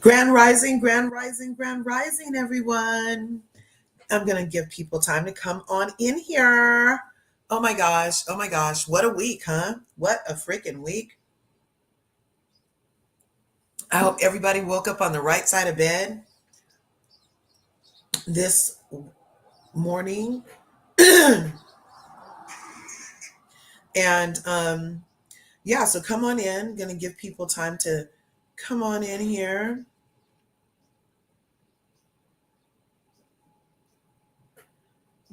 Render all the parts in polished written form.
Grand Rising, Grand Rising, Grand Rising, everyone. I'm going to give people time to come on in here. Oh my gosh, what a week, huh? What a freaking week. I hope everybody woke up on the right side of bed this morning. and yeah, so come on in. Going to give people time to come on in here.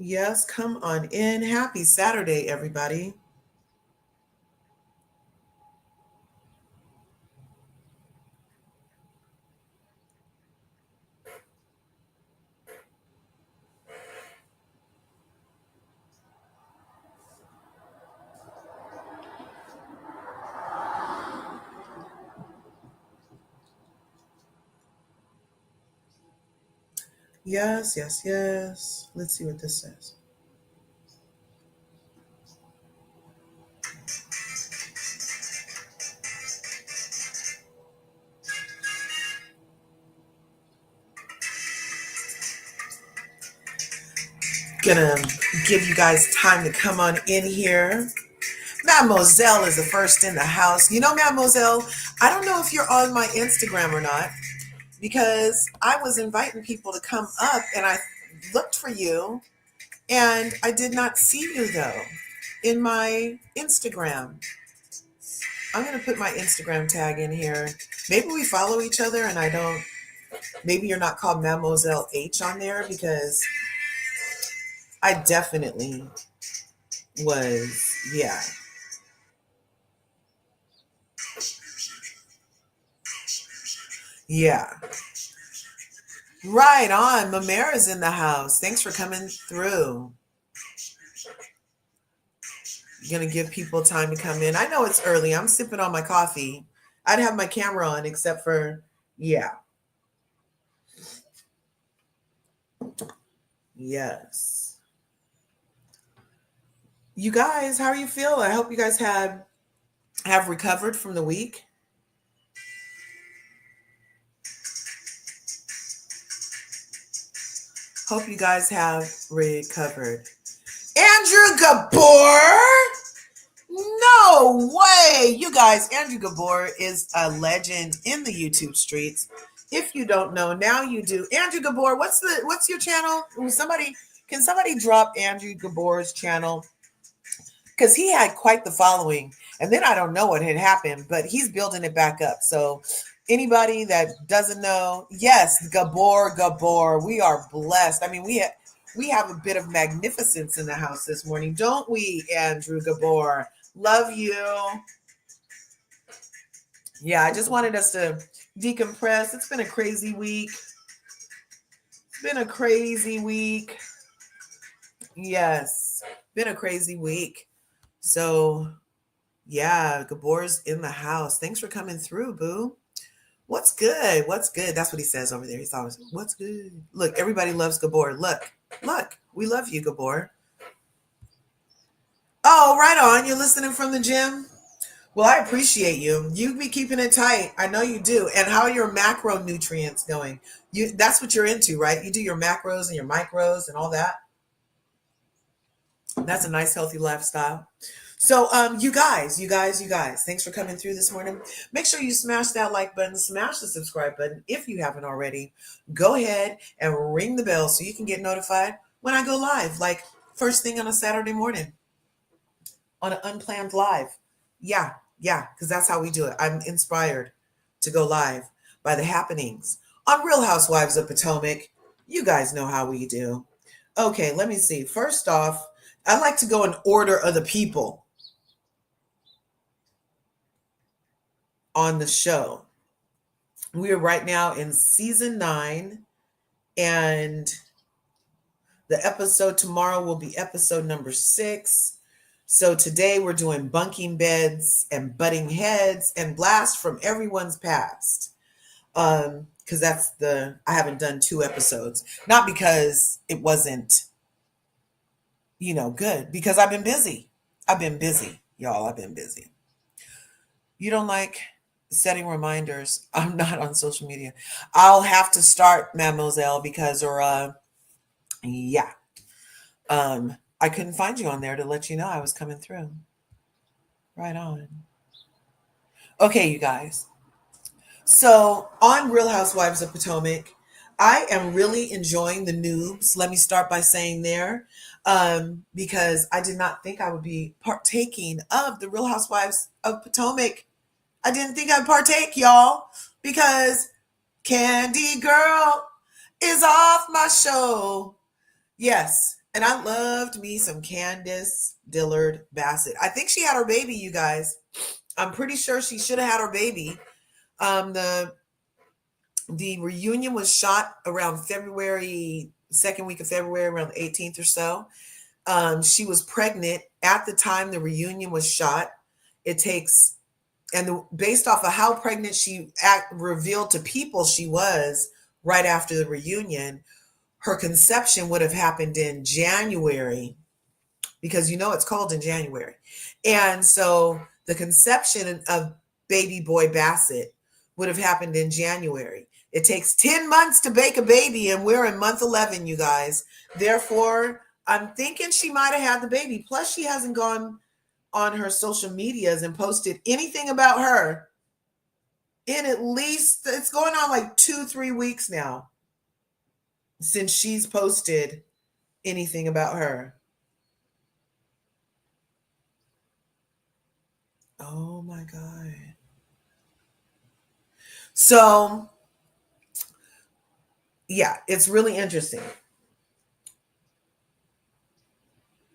Yes, come on in. Happy Saturday, everybody. Yes, yes, yes. Let's see what this says. Gonna give you guys time to come on in here. Mademoiselle is the first in the house. You know, Mademoiselle, I don't know if you're on my Instagram or not because I was inviting people to come up and I looked for you and I did not see you though in my Instagram. I'm going to put my Instagram tag in here. Maybe we follow each other and I don't, maybe you're not called Mademoiselle H on there because I definitely was, yeah. Yeah. Right on. Mamera's in the house. Thanks for coming through. Gonna give people time to come in. I know it's early. I'm sipping on my coffee. I'd have my camera on except for, yeah. Yes. You guys, how are you feel? I hope you guys have recovered from the week. Hope you guys have recovered. Andrew Gabor? No way. You guys, Andrew Gabor is a legend in the YouTube streets. If you don't know, now you do. Andrew Gabor, what's your channel? Can somebody drop Andrew Gabor's channel? Because he had quite the following. And then I don't know what had happened, but he's building it back up. So anybody that doesn't know, yes, Gabor, we are blessed. I mean, we have a bit of magnificence in the house this morning, don't we, Andrew Gabor? Love you. Yeah, I just wanted us to decompress. It's been a crazy week. It's been a crazy week. Yes, been a crazy week. So, yeah, Gabor's in the house. Thanks for coming through, boo. What's good? What's good? That's what he says over there. He's always, what's good? Look, everybody loves Gabor. Look, we love you, Gabor. Oh, right on. You're listening from the gym? Well, I appreciate you. You be keeping it tight. I know you do. And how are your macronutrients going? That's what you're into, right? You do your macros and your micros and all that. That's a nice, healthy lifestyle. So, you guys, thanks for coming through this morning. Make sure you smash that like button, smash the subscribe button if you haven't already. Go ahead and ring the bell so you can get notified when I go live, like first thing on a Saturday morning on an unplanned live. Yeah, because that's how we do it. I'm inspired to go live by the happenings on Real Housewives of Potomac. You guys know how we do. Okay, let me see. First off, I like to go in order of the people on the show. We are right now in season 9, and the episode tomorrow will be episode number 6. So today we're doing bunking beds and butting heads and blast from everyone's past. Because I haven't done 2 episodes. Not because it wasn't, good. Because I've been busy. Y'all. I've been busy. You don't like setting reminders. I'm not on social media. I'll have to start, Mademoiselle, because or yeah. I couldn't find you on there to let you know I was coming through. Right on. Okay, you guys. So on Real Housewives of Potomac, I am really enjoying the noobs. Let me start by saying there, because I did not think I would be partaking of the Real Housewives of Potomac. I didn't think I'd partake, y'all, because Candy Girl is off my show. Yes, and I loved me some Candace Dillard Bassett. I think she had her baby, you guys. I'm pretty sure she should have had her baby. The reunion was shot around February, second week of February, around the 18th or so. She was pregnant at the time the reunion was shot. It takes, based off of how pregnant she revealed to people she was right after the reunion, her conception would have happened in January, because it's cold in January. And so the conception of baby boy Bassett would have happened in January. It takes 10 months to bake a baby, and we're in month 11, you guys. Therefore, I'm thinking she might have had the baby. Plus, she hasn't gone on her social medias and posted anything about her in at least, it's going on like 2-3 weeks now since she's posted anything about her. Oh my God. So, yeah, it's really interesting.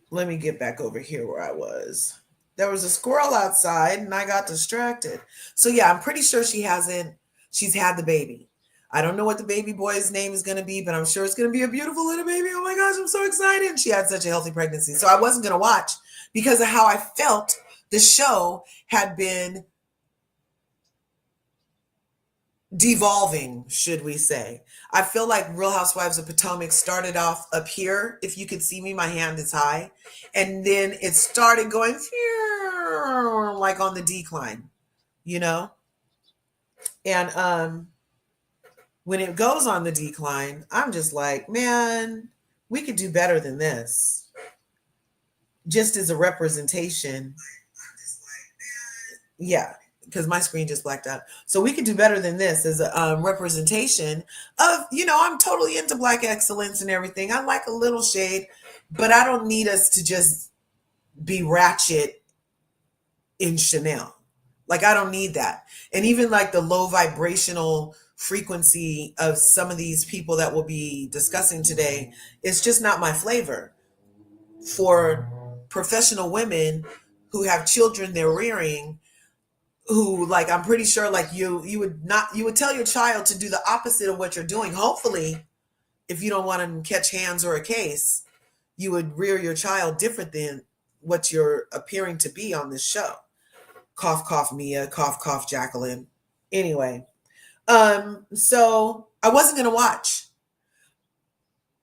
Let me get back over here where I was. There was a squirrel outside and I got distracted. So, yeah, I'm pretty sure she's had the baby. I don't know what the baby boy's name is going to be, but I'm sure it's going to be a beautiful little baby. Oh my gosh, I'm so excited. And she had such a healthy pregnancy. So I wasn't going to watch because of how I felt the show had been devolving, should we say. I feel like Real Housewives of Potomac started off up here. If you could see me, my hand is high. And then it started going like on the decline, you know? And when it goes on the decline, I'm just like, man, we could do better than this. Just as a representation. Yeah, because my screen just blacked out. So we could do better than this as a representation of, I'm totally into Black excellence and everything. I like a little shade, but I don't need us to just be ratchet in Chanel. Like, I don't need that. And even like the low vibrational frequency of some of these people that we'll be discussing today is just not my flavor. For professional women who have children they're rearing, who, like, I'm pretty sure like you would tell your child to do the opposite of what you're doing. Hopefully, if you don't want to catch hands or a case, you would rear your child different than what you're appearing to be on this show. Cough, cough, Mia, cough, cough, Jaqueline. Anyway, so I wasn't gonna watch.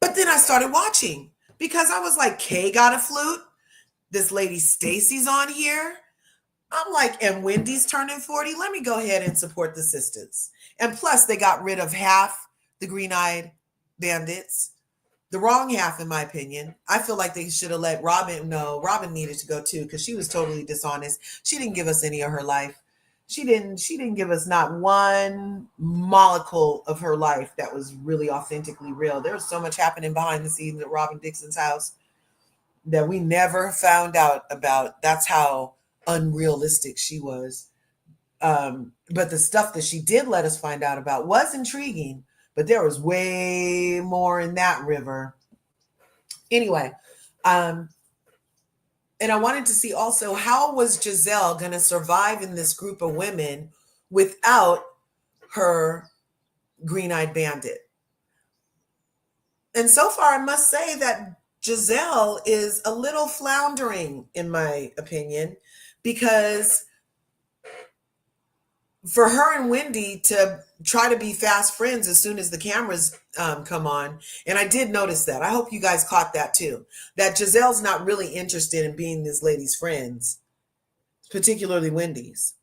But then I started watching because I was like, Kay got a flute. This lady Stacy's on here. I'm like, and Wendy's turning 40. Let me go ahead and support the sisters. And plus, they got rid of half the green-eyed bandits. The wrong half, in my opinion. I feel like they should have let Robin know. Robin needed to go too, because she was totally dishonest. She didn't give us any of her life. She didn't give us not one molecule of her life that was really authentically real. There was so much happening behind the scenes at Robin Dixon's house that we never found out about. That's how unrealistic she was. But the stuff that she did let us find out about was intriguing, but there was way more in that river. Anyway, and I wanted to see also, how was Gizelle going to survive in this group of women without her green-eyed bandit? And so far, I must say that Gizelle is a little floundering, in my opinion, because for her and Wendy to try to be fast friends as soon as the cameras come on. And I did notice that. I hope you guys caught that too. That Gizelle's not really interested in being this lady's friends, particularly Wendy's.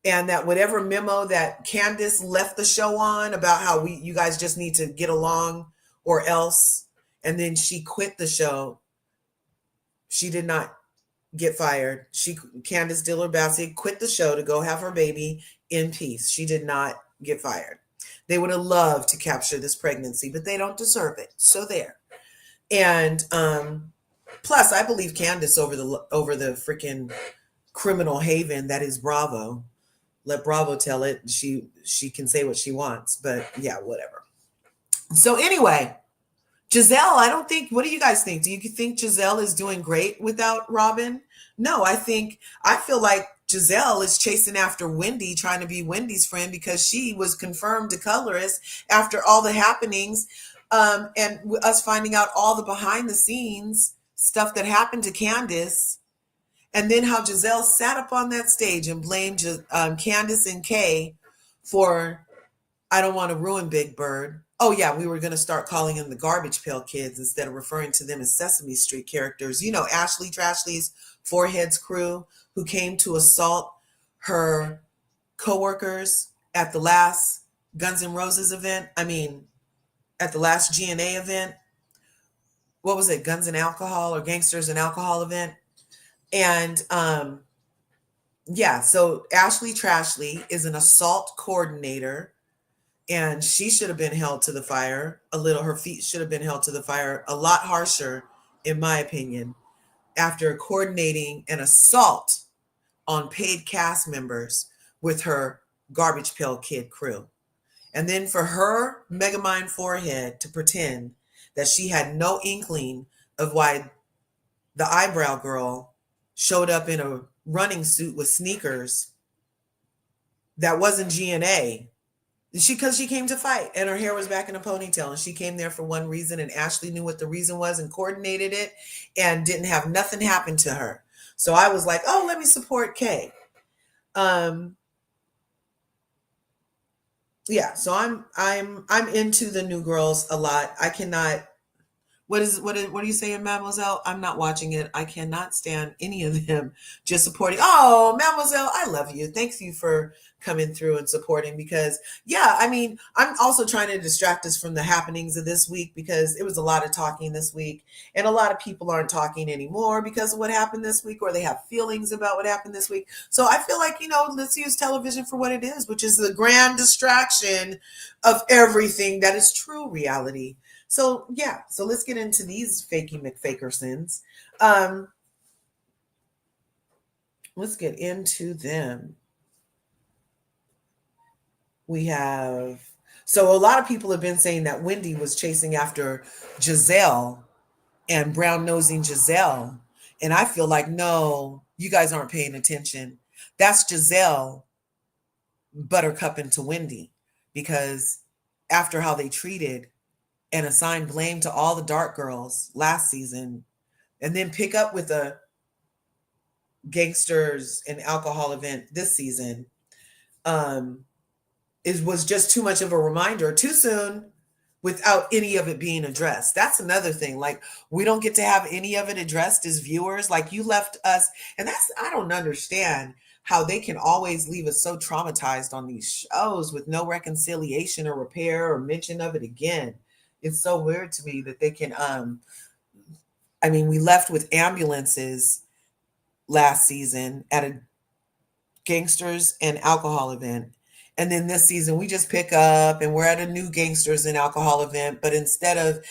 and that whatever memo that Candace left the show on about how you guys just need to get along or else, and then she quit the show. She did not get fired. Candace Diller Bassey quit the show to go have her baby in peace. She did not get fired. They would have loved to capture this pregnancy, but they don't deserve it. So there. And plus, I believe Candace over the freaking criminal haven that is Bravo. Let Bravo tell it. She can say what she wants, but yeah, whatever. So anyway, Gizelle, I don't think, what do you guys think? Do you think Gizelle is doing great without Robin? No, I feel like Gizelle is chasing after Wendy, trying to be Wendy's friend because she was confirmed to colorist after all the happenings, and us finding out all the behind the scenes stuff that happened to Candace. And then how Gizelle sat up on that stage and blamed Candace and Kay for I don't want to ruin Big Bird. Oh yeah, we were going to start calling them the Garbage Pail Kids instead of referring to them as Sesame Street characters. You know, Ashley Trashley's Foreheads crew who came to assault her coworkers at the last Guns N' Roses event. I mean, at the last GNA event. What was it? Guns and Alcohol or Gangsters and Alcohol event. And yeah, so Ashley Trashley is an assault coordinator, and she should have been held to the fire a little. Her feet should have been held to the fire a lot harsher, in my opinion, after coordinating an assault on paid cast members with her Garbage Pail Kid crew. And then for her Megamind forehead to pretend that she had no inkling of why the eyebrow girl showed up in a running suit with sneakers that wasn't GNA. Because she came to fight and her hair was back in a ponytail and she came there for one reason and Ashley knew what the reason was and coordinated it and didn't have nothing happen to her. So I was like, oh, let me support Kay. Yeah, so I'm into the new girls a lot. I cannot. What are you saying, Mademoiselle? I'm not watching it. I cannot stand any of them just supporting. Oh, Mademoiselle, I love you. Thanks you for coming through and supporting because yeah, I mean, I'm also trying to distract us from the happenings of this week because it was a lot of talking this week and a lot of people aren't talking anymore because of what happened this week or they have feelings about what happened this week. So I feel like, let's use television for what it is, which is the grand distraction of everything that is true reality. So yeah, so let's get into these fakey McFakersons. Let's get into them. We have so a lot of people have been saying that Wendy was chasing after Gizelle and brown nosing Gizelle, and I feel like no, you guys aren't paying attention. That's Gizelle buttercupping to Wendy because after how they treated and assign blame to all the dark girls last season and then pick up with a gangsters and alcohol event this season it was just too much of a reminder too soon without any of it being addressed. That's another thing. Like we don't get to have any of it addressed as viewers. Like you left us, and that's I don't understand how they can always leave us so traumatized on these shows with no reconciliation or repair or mention of it again. It's so weird to me that they can I mean, we left with ambulances last season at a gangsters and alcohol event. And then this season we just pick up and we're at a new gangsters and alcohol event, but instead of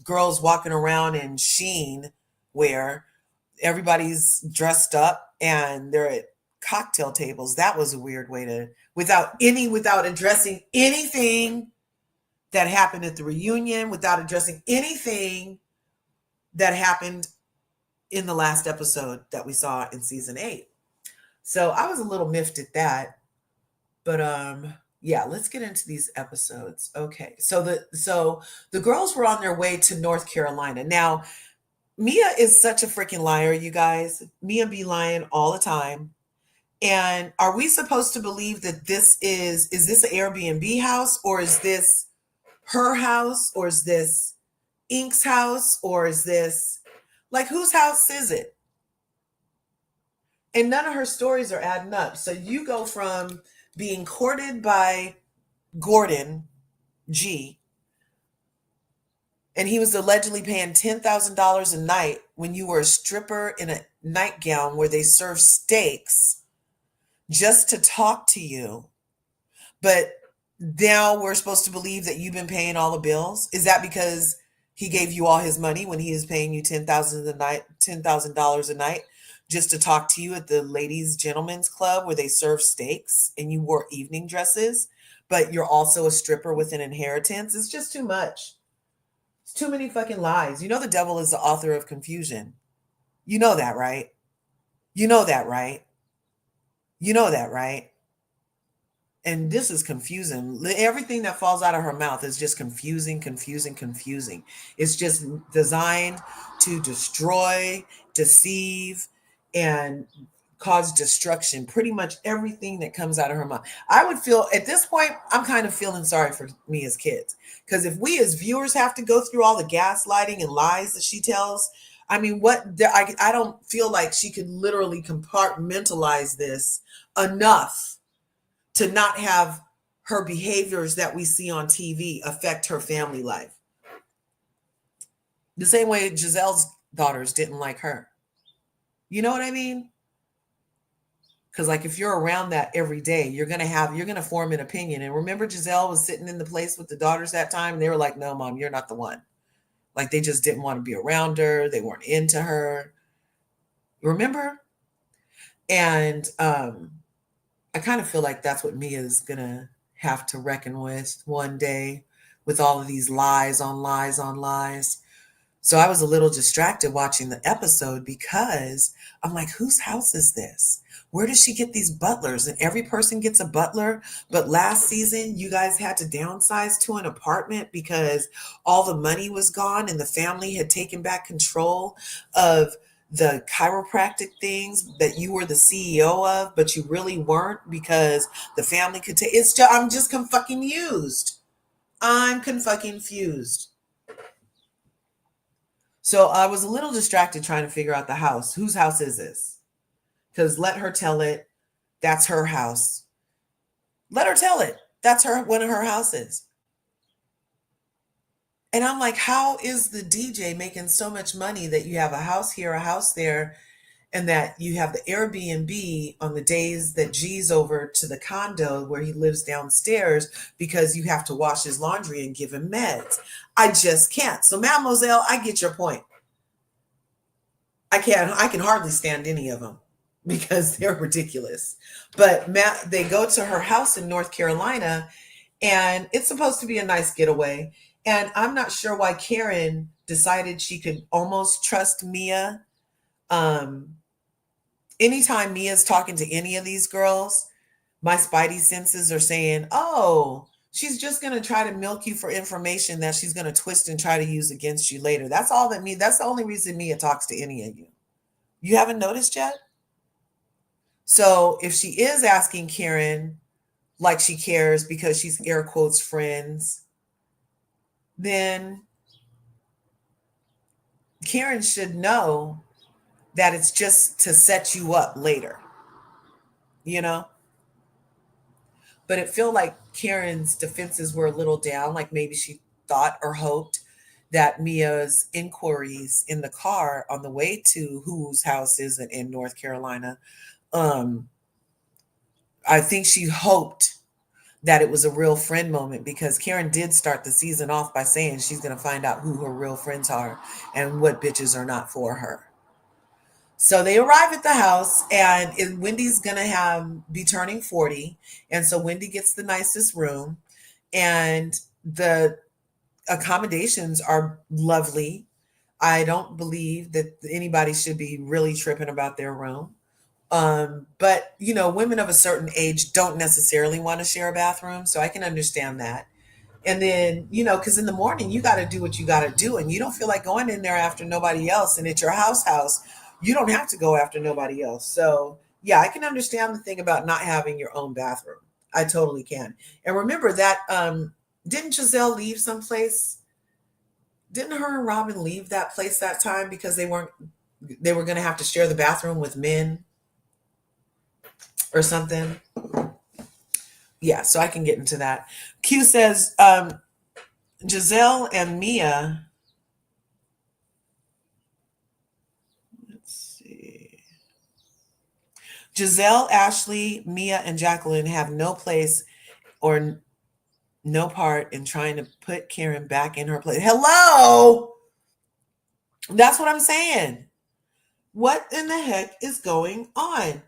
girls walking around in sheen where everybody's dressed up and they're at cocktail tables, that was a weird way to without addressing anything that happened at the reunion, without addressing anything that happened in the last episode that we saw in season 8. So I was a little miffed at that. But yeah, let's get into these episodes. Okay. So the girls were on their way to North Carolina. Now, Mia is such a freaking liar, you guys. Mia be lying all the time. And are we supposed to believe that this is this an Airbnb house or is this her house or is this Ink's house or is this like whose house is it? And none of her stories are adding up. So you go from being courted by Gordon G, and he was allegedly paying $10,000 a night when you were a stripper in a nightgown where they serve steaks just to talk to you. But now we're supposed to believe that you've been paying all the bills. Is that because he gave you all his money when he is paying you $10,000 a night just to talk to you at the ladies' gentlemen's club where they serve steaks and you wore evening dresses, but you're also a stripper with an inheritance? It's just too much. It's too many fucking lies. You know the devil is the author of confusion. You know that, right? You know that, right? You know that, right? And this is confusing. Everything that falls out of her mouth is just confusing, confusing, confusing. It's just designed to destroy, deceive, and cause destruction. Pretty much everything that comes out of her mouth. I would feel at this point, I'm kind of feeling sorry for me as kids. Because if we as viewers have to go through all the gaslighting and lies that she tells, I mean, I don't feel like she could literally compartmentalize this enough to not have her behaviors that we see on TV affect her family life. The same way Gizelle's daughters didn't like her. You know what I mean? Because like if you're around that every day, you're gonna form an opinion. And remember, Gizelle was sitting in the place with the daughters that time, and they were like, "No, mom, you're not the one." Like they just didn't want to be around her. They weren't into her. Remember? And I kind of feel like that's what Mia's gonna have to reckon with one day, with all of these lies on lies on lies. So I was a little distracted watching the episode because I'm like, whose house is this? Where does she get these butlers? And every person gets a butler. But last season, you guys had to downsize to an apartment because all the money was gone and the family had taken back control of the chiropractic things that you were the CEO of, but you really weren't because the family could take. I'm just fucking used. I'm fucking fused. So I was a little distracted trying to figure out the house. Whose house is this? Because let her tell it. That's her house. Let her tell it. That's one of her houses. And I'm like, how is the DJ making so much money that you have a house here, a house there, and that you have the Airbnb on the days that G's over to the condo where he lives downstairs because you have to wash his laundry and give him meds? I just can't. So, Mademoiselle, I get your point. I can hardly stand any of them because they're ridiculous. But they go to her house in North Carolina, and it's supposed to be a nice getaway. And I'm not sure why Karen decided she could almost trust Mia. Anytime Mia's talking to any of these girls, my spidey senses are saying, oh, she's just going to try to milk you for information that she's going to twist and try to use against you later. That's the only reason Mia talks to any of you. You haven't noticed yet? So if she is asking Karen like she cares because she's air quotes friends, then Karen should know that it's just to set you up later, you know? But it felt like Karen's defenses were a little down, like maybe she thought or hoped that Mia's inquiries in the car on the way to whose house is it in North Carolina, I think she hoped that it was a real friend moment because Karen did start the season off by saying she's going to find out who her real friends are and what bitches are not for her. So they arrive at the house, and Wendy's going to be turning 40. And so Wendy gets the nicest room, and the accommodations are lovely. I don't believe that anybody should be really tripping about their room. But women of a certain age don't necessarily want to share a bathroom, so I can understand that. And then, because in the morning you got to do what you got to do, and you don't feel like going in there after nobody else. And it's your house, you don't have to go after nobody else. So yeah, I can understand the thing about not having your own bathroom. I totally can. And remember that, didn't Gizelle leave someplace? Didn't her and Robin leave that place that time because they were going to have to share the bathroom with men? or something. Yeah, so I can get into that. Q says Gizelle and Mia. Let's see. Gizelle, Ashley, Mia, and Jaqueline have no place or no part in trying to put Karen back in her place. Hello! That's what I'm saying. What in the heck is going on?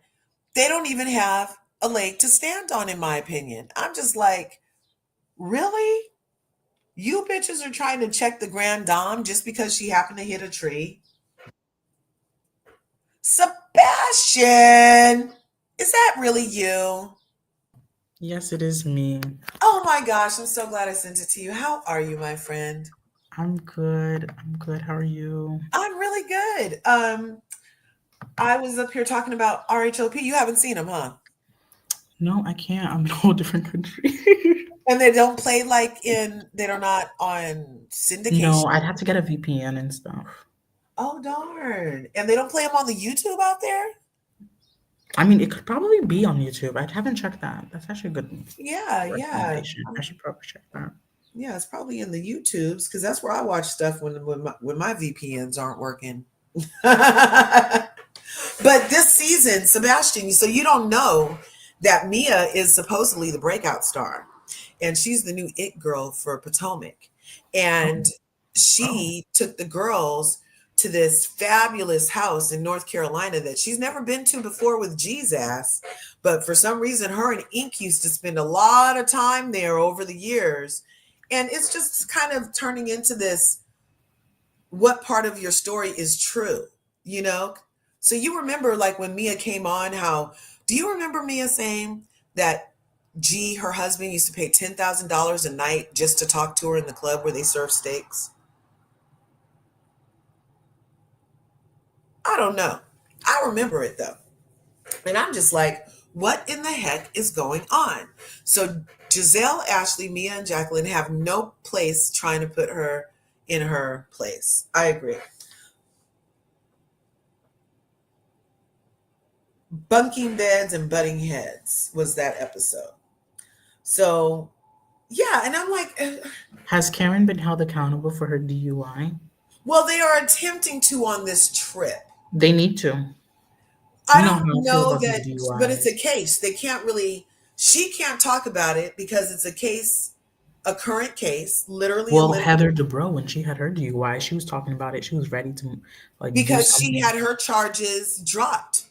They don't even have a leg to stand on, in my opinion. I'm just like, really? You bitches are trying to check the Grand Dame just because she happened to hit a tree? Sebastian! Is that really you? Yes, it is me. Oh my gosh, I'm so glad I sent it to you. How are you, my friend? I'm good. I'm good. How are you? I'm really good. I was up here talking about RHOP. You haven't seen them, huh? No, I can't. I'm in a whole different country. And they don't play like they're not on No, syndication. I'd have to get a VPN and stuff. Oh darn. And they don't play them on the YouTube out there? I mean, it could probably be on YouTube. I haven't checked that. That's actually a good Yeah, yeah. recommendation. I should probably check that. Yeah, it's probably in the YouTubes because that's where I watch stuff when my VPNs aren't working. But this season, Sebastian, so you don't know that Mia is supposedly the breakout star, and she's the new it girl for Potomac. And Oh, oh. she took the girls to this fabulous house in North Carolina that she's never been to before with G's ass. But for some reason, her and Ink used to spend a lot of time there over the years. And it's just kind of turning into this, what part of your story is true, you know? So you remember like when Mia came on, how do you remember Mia saying that G, her husband, used to pay $10,000 a night just to talk to her in the club where they serve steaks? I don't know. I remember it though. And I'm just like, what in the heck is going on? So Gizelle, Ashley, Mia, and Jaqueline have no place trying to put her in her place. I agree. Bunking beds and butting heads was that episode. So yeah, and I'm like, Has Karen been held accountable for her DUI? well, they are attempting to on this trip. They need to. I You know don't how I feel know about these that, but it's a DUIs. case. They can't really, she can't talk about it because it's a case, a current case, literally in Well, litigation, Heather Dubrow, when she had her DUI, she was talking about it. She was ready to like do because she something. had her charges dropped.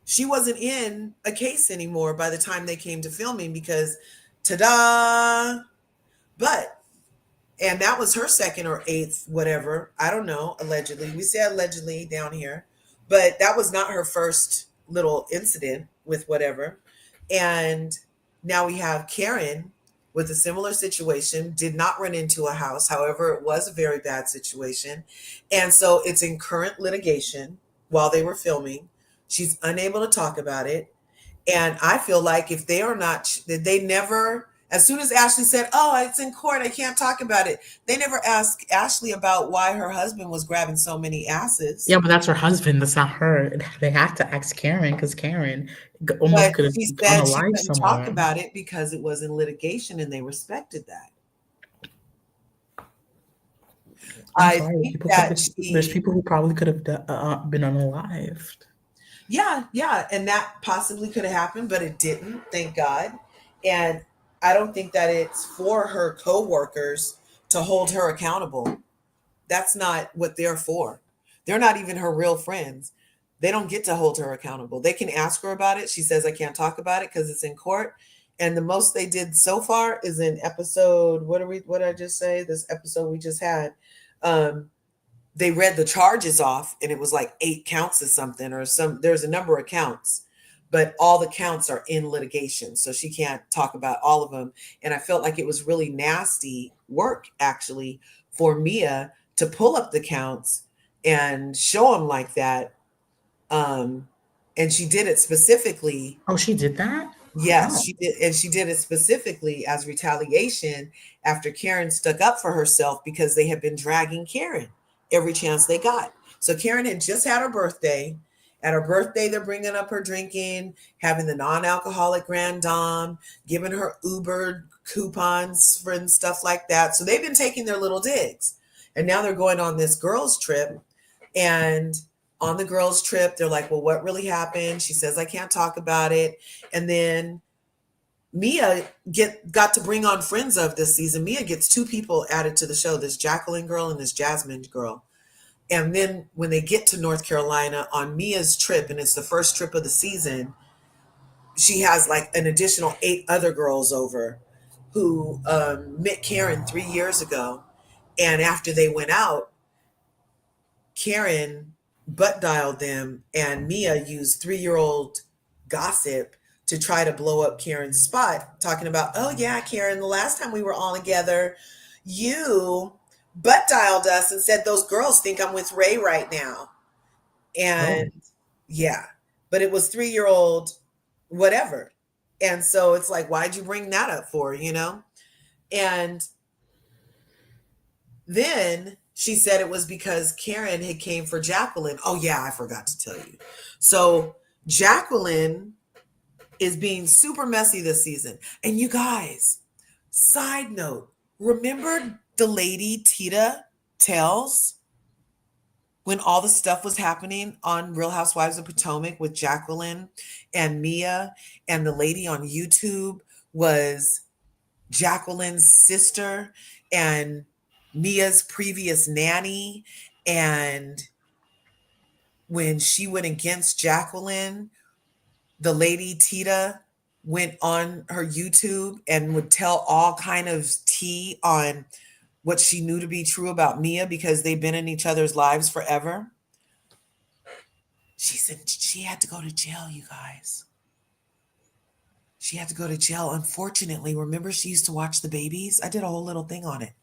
She wasn't in a case anymore by the time they came to filming because, ta-da! But and that was her second or eighth, whatever. I don't know. Allegedly, we say allegedly down here, but that was not her first little incident with whatever. And now we have Karen with a similar situation. Did not run into a house, however, it was a very bad situation, and so it's in current litigation while they were filming. She's unable to talk about it, and I feel like if they are not, they never, as soon as Ashley said, oh, it's in court, I can't talk about it, they never asked Ashley about why her husband was grabbing so many asses. Yeah, but that's her husband. That's not her. They had to ask Karen because Karen almost But could have she said she unalived couldn't talk someone. about it because it was in litigation and they respected that. I'm I sorry. think People could. that There's she, people who probably could have been unalived. yeah, yeah, and that possibly could have happened, but it didn't, thank God. And I don't think that it's for her coworkers to hold her accountable. That's not what they're for. They're not even her real friends. They don't get to hold her accountable. They can ask her about it. She says, I can't talk about it because it's in court. And the most they did so far is in episode, what did I just say? This episode we just had. Um, they read the charges off and it was like 8 counts or something, or there's a number of counts, but all the counts are in litigation. So she can't talk about all of them. And I felt like it was really nasty work actually for Mia to pull up the counts and show them like that. Um, and she did it specifically. Oh, she did that. Yes, Oh, she did. And she did it specifically as retaliation after Karen stuck up for herself because they had been dragging Karen every chance they got. So Karen had just had her birthday At her birthday, they're bringing up her drinking, having the non-alcoholic grand dame, giving her Uber coupons for and stuff like that. So they've been taking their little digs. And now they're going on this girls' trip. And on the girls' trip, they're like, well, what really happened? She says, I can't talk about it. And then Mia got to bring on friends of this season. Mia gets two people added to the show, this Jaqueline girl and this Jasmine girl. And then when they get to North Carolina on Mia's trip, and it's the first trip of the season, she has like an additional 8 other girls over who met Karen 3 years ago. And after they went out, Karen butt dialed them, and Mia used 3-year-old gossip to try to blow up Karen's spot, talking about, oh, yeah, Karen, the last time we were all together, you butt dialed us and said those girls think I'm with Ray right now. Oh, And yeah, but it was 3-year-old whatever. And so it's like, why'd you bring that up for, you know? And then she said it was because Karen had came for Jaqueline. Oh yeah, I forgot to tell you. So Jaqueline is being super messy this season. And you guys, side note, remember the lady Tita Tells when all the stuff was happening on Real Housewives of Potomac with Jaqueline and Mia, and the lady on YouTube was Jaqueline's sister and Mia's previous nanny. And when she went against Jaqueline, the lady Tita went on her YouTube and would tell all kind of tea on what she knew to be true about Mia because they've been in each other's lives forever. She said she had to go to jail, you guys. She had to go to jail. Unfortunately, remember she used to watch the babies? I did a whole little thing on it.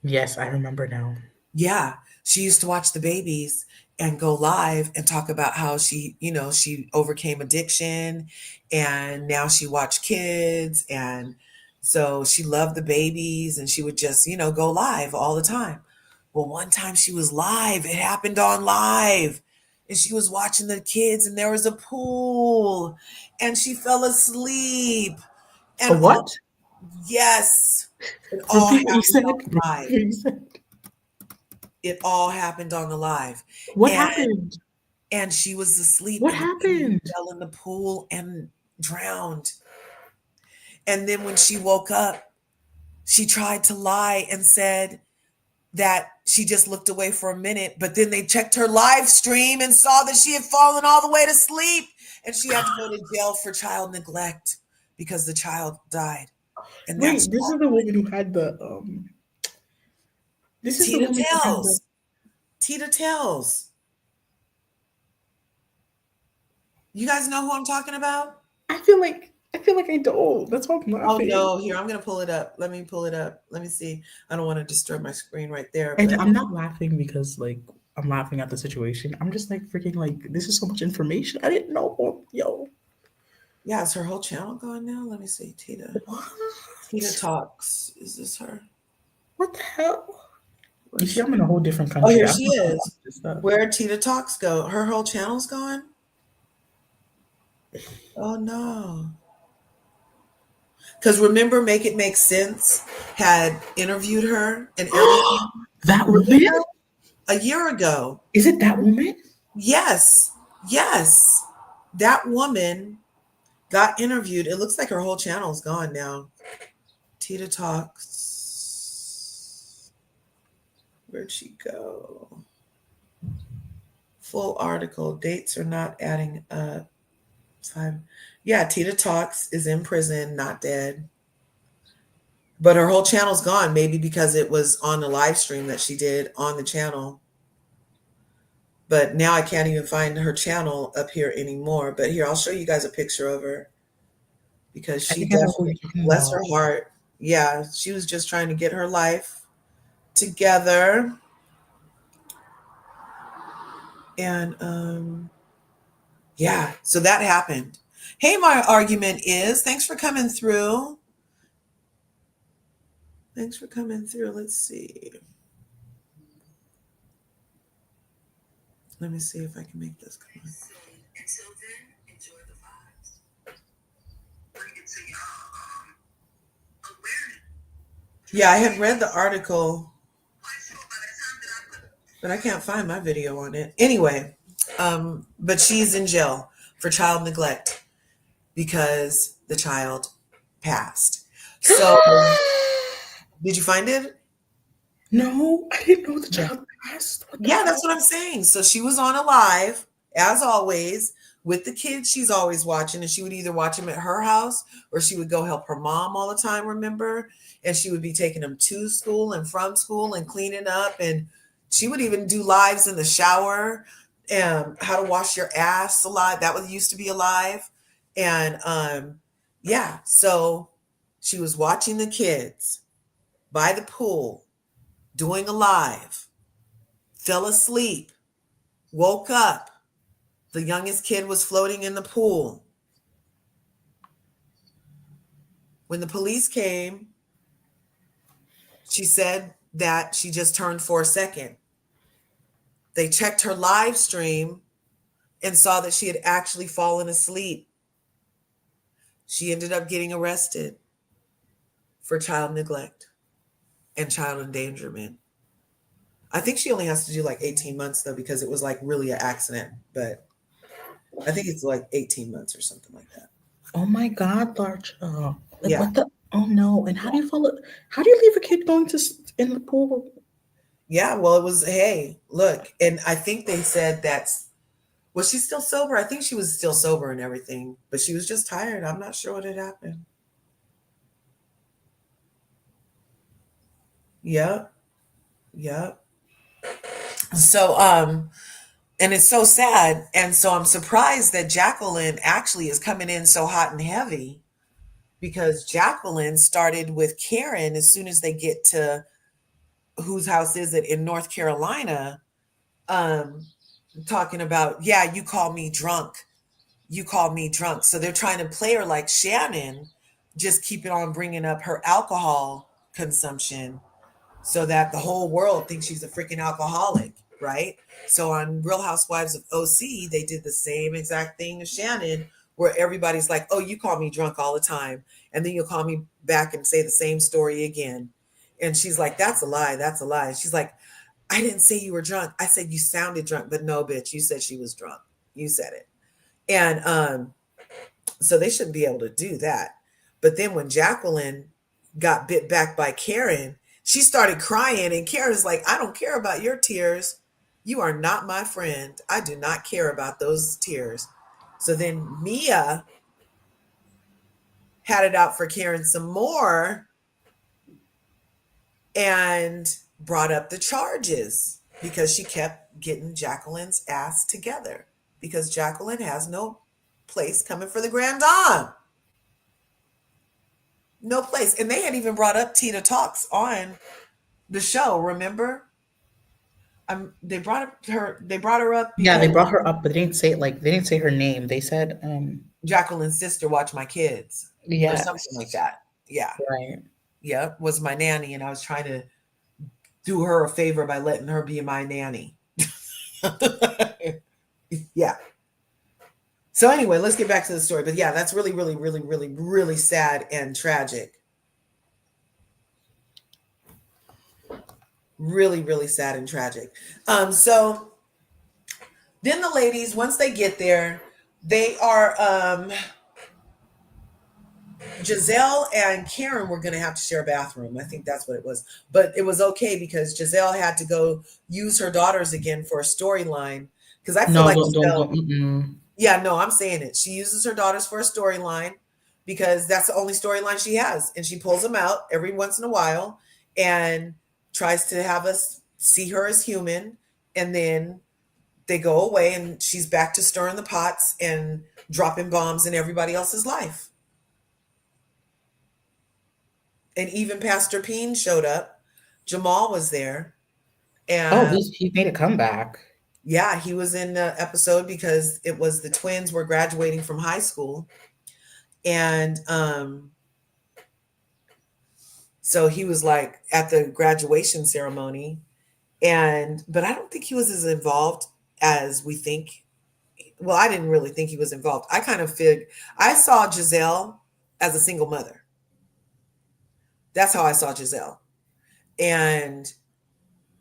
yes, I remember now. Yeah, she used to watch the babies and go live and talk about how she overcame addiction and now she watched kids, and so she loved the babies and she would just, go live all the time. Well, one time she was live, it happened on live. And she was watching the kids and there was a pool and she fell asleep A and what? yes, it all Repeat what you happened said. on Repeat live. what you said. It all happened on the live. What And happened? and she was asleep What and the baby happened? fell in the pool and drowned. And then when she woke up, she tried to lie and said that she just looked away for a minute, but then they checked her live stream and saw that she had fallen all the way to sleep and she had to go to jail for child neglect because the child died. And that's Wait, this is the woman who had the This is the Tita woman who had the. Tells. Tita Tells. You guys know who I'm talking about? I feel like I don't. That's why I'm Oh laughing. no, here, I'm gonna pull it up. Let me pull it up. Let me see. I don't want to disturb my screen right there, And but I'm not laughing because like I'm laughing at the situation. I'm just like freaking like this is so much information. I didn't know. Yo. yeah, is her whole channel gone now? Let me see. Tita What? Talks. Is this her? What the hell? You Where's see, she? I'm in a whole different Oh, country. here I'm she not gonna watch is. this stuff. Where'd Tita Talks go? Her whole channel's gone? Oh no. Because remember, Make It Make Sense had interviewed her and everything That years woman? ago? A year ago. Is it that woman? Yes. Yes. That woman got interviewed. It looks like her whole channel's gone now. Tita Talks. Where'd she go? Full article. Dates are not adding up. Yeah, Tita Talks is in prison, not dead. But her whole channel's gone, maybe because it was on the live stream that she did on the channel. But now I can't even find her channel up here anymore. But here, I'll show you guys a picture of her because I she think I know who you're definitely, talking bless about. her heart. Yeah, she was just trying to get her life together. And yeah, so that happened. Hey, my argument is thanks for coming through. Thanks for coming through. Let's see. Let me see if I can make this come on. Until then, enjoy the vibes. Bring it to y'all. Awareness. Yeah, I had read the article, but I can't find my video on it. Anyway, but she's in jail for child neglect because the child passed. So, did you find it? No, I didn't know the Yeah. child passed. What the Yeah, fuck? that's what I'm saying. So she was on a live, as always, with the kids she's always watching, and she would either watch them at her house or she would go help her mom all the time, remember? And she would be taking them to school and from school and cleaning up. And she would even do lives in the shower and how to wash your ass alive. That was used to be alive. And yeah, so she was watching the kids by the pool, doing a live, fell asleep, woke up. The youngest kid was floating in the pool. When the police came, she said that she just turned for a second. They checked her live stream and saw that she had actually fallen asleep. She ended up getting arrested for child neglect and child endangerment. I think she only has to do like 18 months though, because it was like really an accident, but I think it's like 18 months or something like that. Oh my God, Larcha. Like Yeah. what the? Oh no! And how do you follow? How do you leave a kid going to in the pool? Yeah. Well, it was, hey, look. And I think they said that's, was she still sober? I think she was still sober and everything, but she was just tired. I'm not sure what had happened. Yep. Yep. So, and it's so sad. And so I'm surprised that Jaqueline actually is coming in so hot and heavy because Jaqueline started with Karen as soon as they get to whose house is it in North Carolina, um, talking about, yeah, you call me drunk. You call me drunk. So they're trying to play her like Shannon, just keep it on bringing up her alcohol consumption so that the whole world thinks she's a freaking alcoholic, right? So on Real Housewives of OC, they did the same exact thing as Shannon, where everybody's like, oh, you call me drunk all the time. And then you'll call me back and say the same story again. And she's like, that's a lie. That's a lie. She's like, I didn't say you were drunk. I said you sounded drunk, but no, bitch, you said she was drunk. You said it. And so they shouldn't be able to do that. But then when Jaqueline got bit back by Karen, she started crying, and Karen's like, I don't care about your tears. You are not my friend. I do not care about those tears. So then Mia had it out for Karen some more and brought up the charges because she kept getting Jaqueline's ass together because Jaqueline has no place coming for the grand dame. No place. And they had even brought up Tina Talks on the show, remember? They brought her up Yeah, they because brought her up, but they didn't say it like they didn't say her name. They said, Jacqueline's sister watched my kids or something like yes, that. Yeah. right. Yeah. Was my nanny, and I was trying to do her a favor by letting her be my nanny. Yeah. So anyway, let's get back to the story. But yeah, that's really, really, really, really, really sad and tragic. Really, really sad and tragic. So then the ladies, once they get there, they are Gizelle and Karen were going to have to share a bathroom. I think that's what it was. But it was okay because Gizelle had to go use her daughters again for a storyline. Because I feel No, like don't. Gizelle, Mm-mm. yeah, no, I'm saying it. She uses her daughters for a storyline because that's the only storyline she has. And she pulls them out every once in a while and tries to have us see her as human. And then they go away and she's back to stirring the pots and dropping bombs in everybody else's life. And even Pastor Peen showed up. Jamal was there. Oh, And he made a comeback. yeah, he was in the episode because it was the twins were graduating from high school. And so he was like at the graduation ceremony. And but I don't think he was as involved as we think well, I didn't really think he was involved. I kind of figured, I saw Gizelle as a single mother. That's how I saw Gizelle. And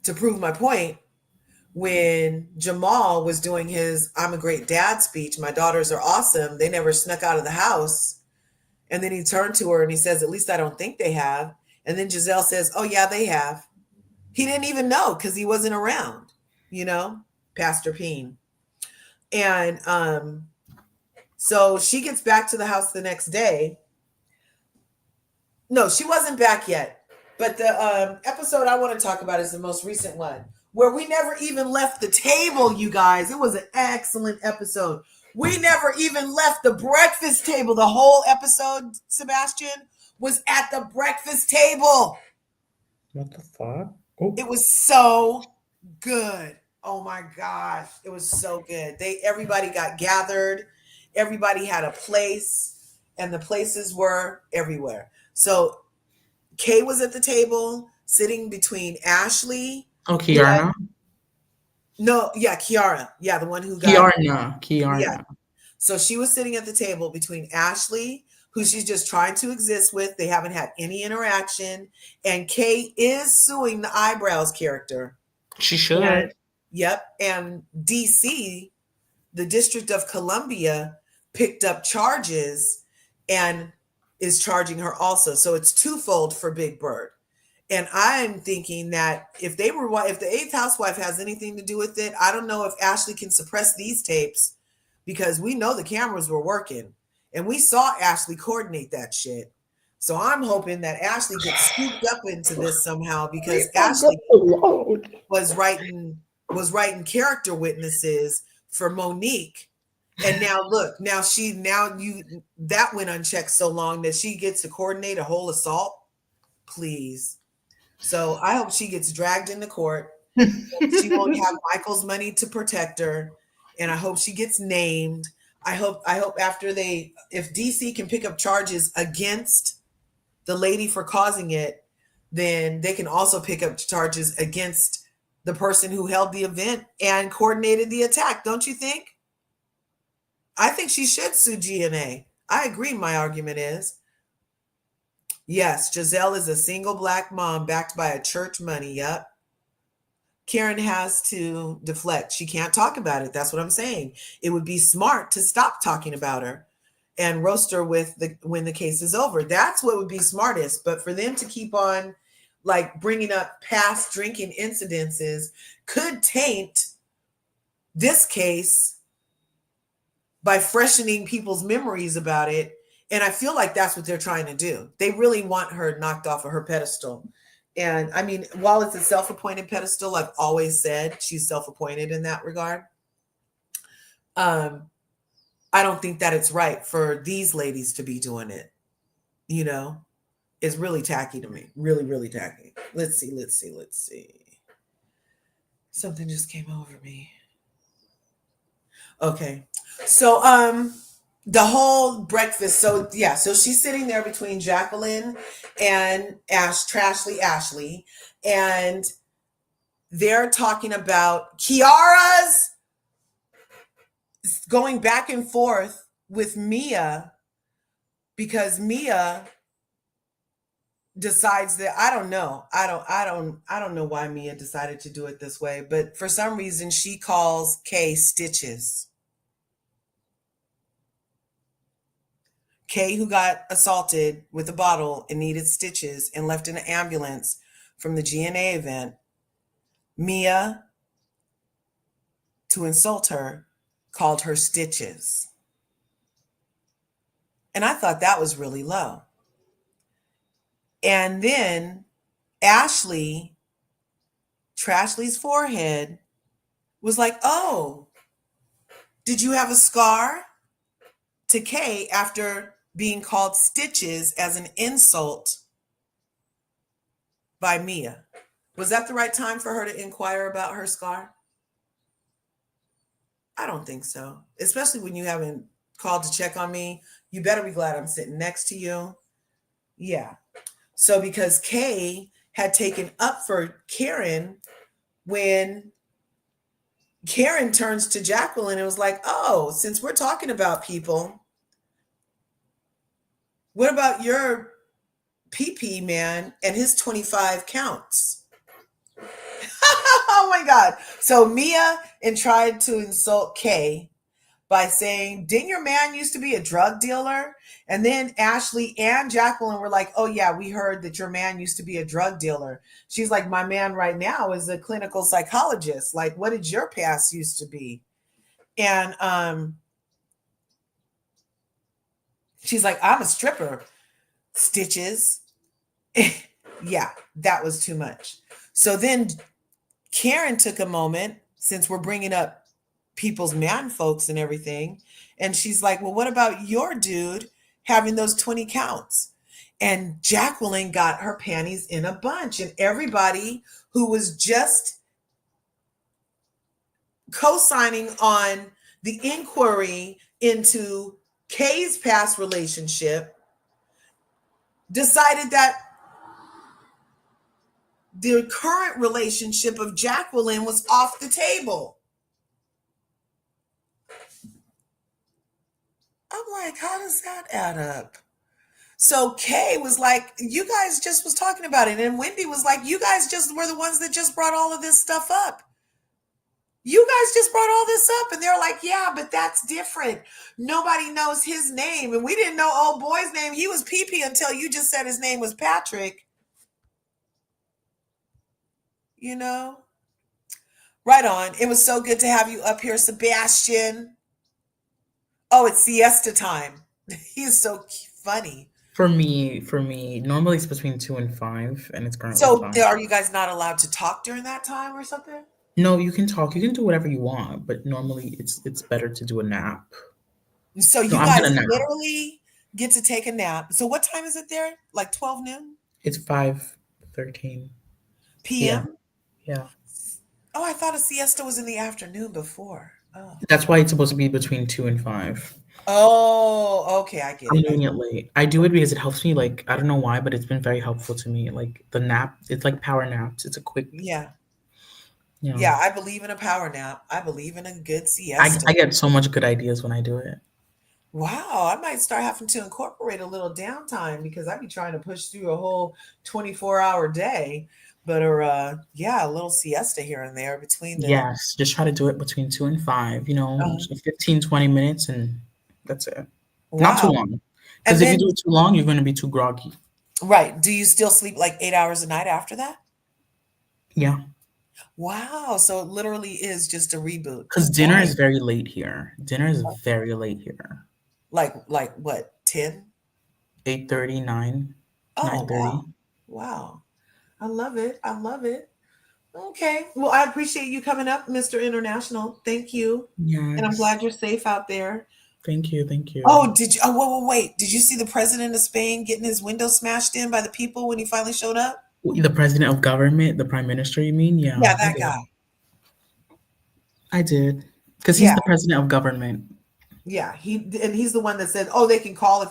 to prove my point, when Jamal was doing his I'm a great dad speech, my daughters are awesome, they never snuck out of the house. And then he turned to her and he says, at least I don't think they have. And then Gizelle says, oh, yeah, they have. He didn't even know because he wasn't around, you know, Pastor Peen. And so she gets back to the house the next day. No, she wasn't back yet. But the episode I want to talk about is the most recent one where we never even left the table, you guys. It was an excellent episode. We never even left the breakfast table. The whole episode, Sebastian, was at the breakfast table. What the fuck? Oh. It was so good. Oh my gosh. It was so good. Everybody got gathered. Everybody had a place, and the places were everywhere. So Kay was at the table sitting between Ashley. Oh, Kiara. No, yeah, Kiara. Yeah, the one who got Kiara. Yeah. So she was sitting at the table between Ashley, who she's just trying to exist with. They haven't had any interaction. And Kay is suing the Eyebrows character. She should. And, yep. And DC, the District of Columbia, picked up charges and is charging her also. So it's twofold for Big Bird. And I'm thinking that if the eighth housewife has anything to do with it, I don't know if Ashley can suppress these tapes, because we know the cameras were working and we saw Ashley coordinate that shit. So I'm hoping that Ashley gets scooped up into this somehow, because Ashley was writing character witnesses for Monique. And now look, that went unchecked so long that she gets to coordinate a whole assault. Please. So I hope she gets dragged into court. She won't have Michael's money to protect her. And I hope she gets named. I hope after if DC can pick up charges against the lady for causing it, then they can also pick up charges against the person who held the event and coordinated the attack. Don't you think? I think she should sue GNA. I agree. My argument is, yes, Gizelle is a single Black mom backed by a church money. Yep. Karen has to deflect. She can't talk about it. That's what I'm saying. It would be smart to stop talking about her and roast her when the case is over. That's what would be smartest. But for them to keep on like bringing up past drinking incidences could taint this case by freshening people's memories about it. And I feel like that's what they're trying to do. They really want her knocked off of her pedestal. And I mean, while it's a self-appointed pedestal, I've always said she's self-appointed in that regard. I don't think that it's right for these ladies to be doing it. You know, it's really tacky to me. Really, really tacky. Let's see. Something just came over me. Okay. So, the whole breakfast. So yeah, so she's sitting there between Jaqueline and Trashly Ashley, and they're talking about Kiara's going back and forth with Mia, because Mia decides that I don't know why Mia decided to do it this way, but for some reason she calls Kay Stitches. Kay, who got assaulted with a bottle and needed stitches and left in an ambulance from the GNA event, Mia, to insult her, called her Stitches. And I thought that was really low. And then Ashley, Trashly's forehead, was like, oh, did you have a scar? To Kay after being called Stitches as an insult by Mia. Was that the right time for her to inquire about her scar? I don't think so. Especially when you haven't called to check on me. You better be glad I'm sitting next to you. Yeah. So because Kay had taken up for Karen when Karen turns to Jaqueline and was like, "Oh, since we're talking about people, what about your PP man and his 25 counts?" Oh my God. So Mia and tried to insult Kay by saying, "Didn't your man used to be a drug dealer?" And then Ashley and Jacqueline were like, "Oh yeah, we heard that your man used to be a drug dealer." She's like, "My man right now is a clinical psychologist. Like, what did your past used to be?" And she's like, "I'm a stripper." Stitches. Yeah, that was too much. So then Karen took a moment, since we're bringing up people's man folks and everything. And she's like, "Well, what about your dude having those 20 counts?" And Jacqueline got her panties in a bunch. And everybody who was just co signing on the inquiry into Kay's past relationship decided that the current relationship of Jacqueline was off the table. I'm like, how does that add up? So Kay was like, "You guys just was talking about it." And Wendy was like, "You guys just were the ones that just brought all of this stuff up. You guys just brought all this up." And they're like, "Yeah, but that's different. Nobody knows his name. And we didn't know old boy's name. He was PP until you just said his name was Patrick." You know? Right on. It was so good to have you up here, Sebastian. Oh, it's siesta time. He's so funny. For me, normally it's between 2 and 5, and it's currently So 5. are you guys not allowed to talk during that time or something? No, you can talk. You can do whatever you want, but normally it's better to do a nap. So No, you I'm guys gonna nap. literally get to take a nap. So what time is it there? Like 12 noon It's 5:13. Yeah, p.m.? yeah. Oh, I thought a siesta was in the afternoon before. Oh. That's why it's supposed to be between 2 and 5. Oh, okay, I get I'm it. doing it late. I do it because it helps me. Like I don't know why, but it's been very helpful to me. Like the nap, it's like power naps. It's a quick, Yeah. you know. Yeah, I believe in a power nap. I believe in a good I siesta. I get so much good ideas when I do it. Wow, I might start having to incorporate a little downtime because I'd be trying to push through a whole 24-hour day. But or yeah, a little siesta here and there between the Yes, just try to do it between 2 and 5. uh, So 15, 20 minutes, and that's it. Not too wow. long, because And if you then do it too long, you're going to be too groggy. right, do you still sleep like 8 hours a night after that? Yeah, Wow, so it literally is just a reboot. because dinner Nice. is very late here. Dinner is very late here. Like what, 10? 8:30, 9, Oh, 9:30. wow. Wow. I love it. I love it. Okay. Well, I appreciate you coming up, Mr. International. Thank you. And I'm Yes. glad you're safe out there. Thank you. Thank you. Oh, did you? Oh, wait. Did you see the president of Spain getting his window smashed in by the people when he finally showed up? The president of government, the prime minister, you mean? Yeah, Yeah, I that did. guy. I did. Because he's Yeah, the president of government. yeah. He's the one that said, "Oh, they can call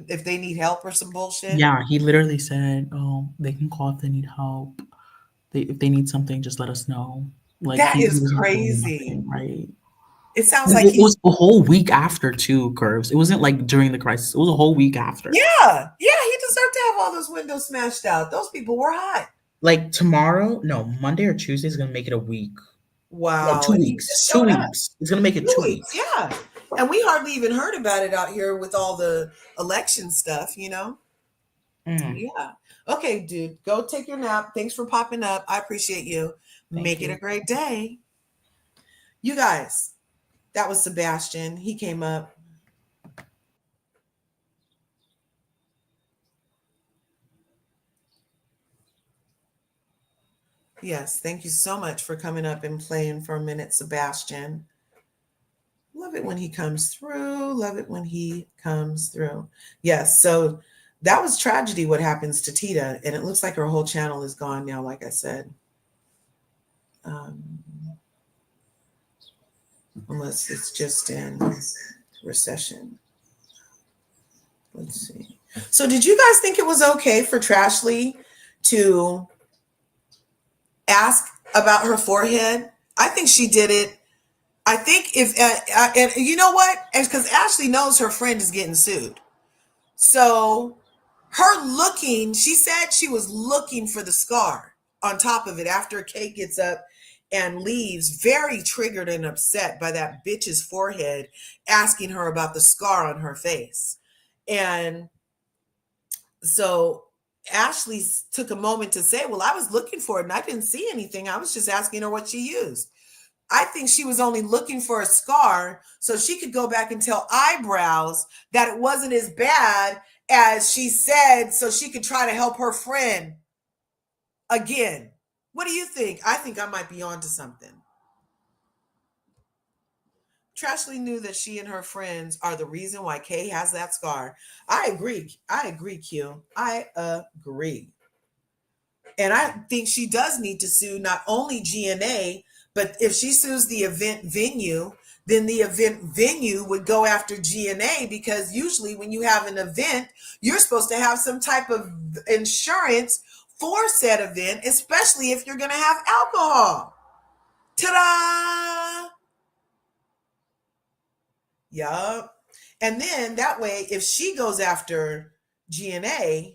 if they need help or some bullshit." Yeah, he literally said, "Oh, they can call if they need help. If they need something, just let us know." Like That he is was not doing crazy. nothing, right? It sounds And like it he's was a whole week after too, Curves. It wasn't like during the crisis. It was a whole week after. yeah, yeah. He deserved to have all those windows smashed out. Those people were hot. Like tomorrow, no, Monday or Tuesday is gonna make it a week. No, Wow, two and he weeks. just Two showed up. weeks. It's gonna make it 2 weeks, 2 weeks. yeah. And we hardly even heard about it out here with all the election stuff, you know? Mm, Yeah. Okay, dude, go take your nap. Thanks for popping up. I appreciate you. thank Make it a you. great day. You guys, that was Sebastian. He came up. Yes, thank you so much for coming up and playing for a minute, Sebastian. Love it when he comes through. Love it when he comes through. Yes, so that was tragedy what happens to Tita, and it looks like her whole channel is gone now, like I said. Um, unless it's just in recession. Let's see. So, did you guys think it was okay for Trashly to ask about her forehead? I think she did it I think if and you know what? Because Ashley knows her friend is getting sued. So her looking, she said she was looking for the scar on top of it after Kate gets up and leaves, very triggered and upset by that bitch's forehead asking her about the scar on her face. And so Ashley took a moment to say, well, I was looking for it and I didn't see anything. I was just asking her what she used. I think she was only looking for a scar so she could go back and tell Eyebrows that it wasn't as bad as she said, so she could try to help her friend again. What do you think? I think I might be onto something. Trashley knew that she and her friends are the reason why Kay has that scar. I agree. I agree, Q. I agree. And I think she does need to sue not only GNA, but if she sues the event venue, then the event venue would go after GNA because usually when you have an event, you're supposed to have some type of insurance for said event, especially if you're going to have alcohol. Ta-da! Yup. And then that way, if she goes after GNA,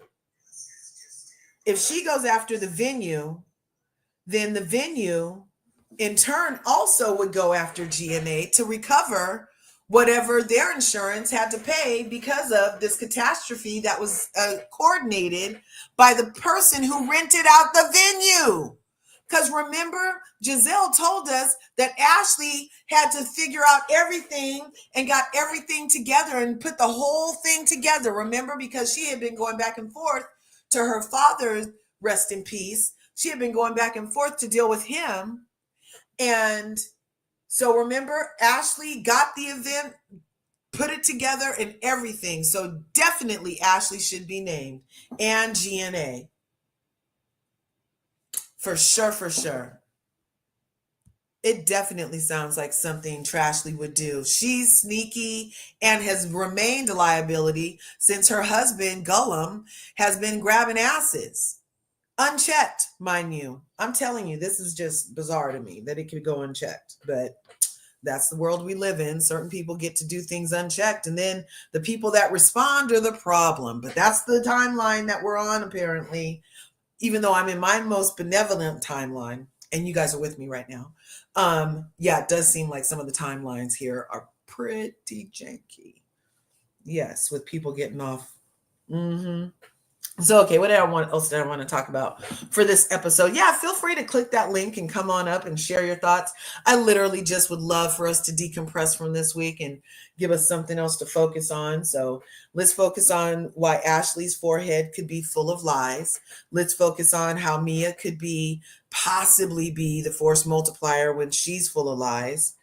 if she goes after the venue, then the venue in turn also would go after GNA to recover whatever their insurance had to pay because of this catastrophe that was coordinated by the person who rented out the venue. Because remember, Gizelle told us that Ashley had to figure out everything and got everything together and put the whole thing together. Remember, because she had been going back and forth to her father, rest in peace. She had been going back and forth to deal with him. And so remember, Ashley got the event, put it together and everything. So definitely Ashley should be named and GNA. For sure, for sure. It definitely sounds like something Trashley would do. She's sneaky and has remained a liability since her husband, Gullum, has been grabbing asses. Unchecked, mind you. I'm telling you, this is just bizarre to me that it could go unchecked. But that's the world we live in. Certain people get to do things unchecked, and then the people that respond are the problem. But that's the timeline that we're on, apparently, even though I'm in my most benevolent timeline, and you guys are with me right now. Yeah, it does seem like some of the timelines here are pretty janky. Yes, with people getting off. Mm-hmm. So, okay, what else did I want to talk about for this episode? Yeah, feel free to click that link and come on up and share your thoughts. I literally just would love for us to decompress from this week and give us something else to focus on. So let's focus on why Ashley's forehead could be full of lies. Let's focus on how Mia could possibly be the force multiplier when she's full of lies.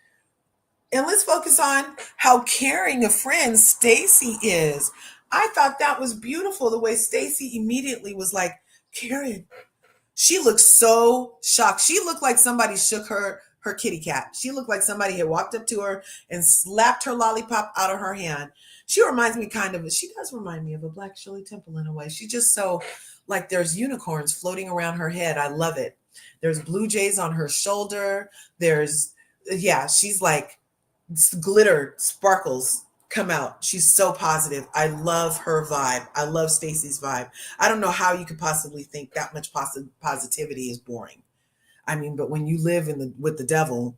And let's focus on how caring a friend Stacy is. I thought that was beautiful the way Stacy immediately was like, Karen. She looked so shocked. She looked like somebody shook her kitty cat. She looked like somebody had walked up to her and slapped her lollipop out of her hand. She reminds me she does remind me of a Black Shirley Temple in a way. She's just so like there's unicorns floating around her head. I love it. There's blue jays on her shoulder. She's like glitter sparkles come out. She's so positive. I love her vibe. I love Stacy's vibe. I don't know how you could possibly think that much positivity is boring. I mean, but when you live with the devil,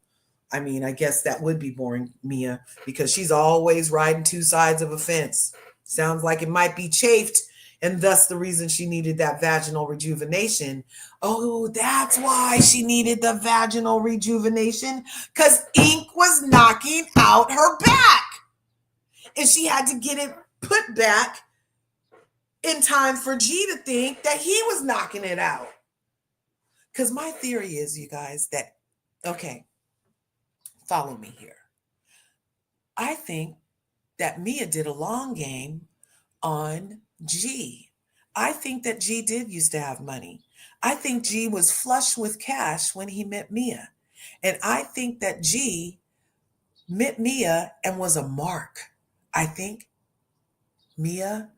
I mean, I guess that would be boring, Mia, because she's always riding two sides of a fence. Sounds like it might be chafed, and thus the reason she needed that vaginal rejuvenation. Oh, that's why she needed the vaginal rejuvenation, because ink was knocking out her back. And she had to get it put back in time for G to think that he was knocking it out. Because my theory is, you guys, that, okay, follow me here. I think that Mia did a long game on G. I think that G did used to have money. I think G was flush with cash when he met Mia. And I think that G met Mia and was a mark. I think Mia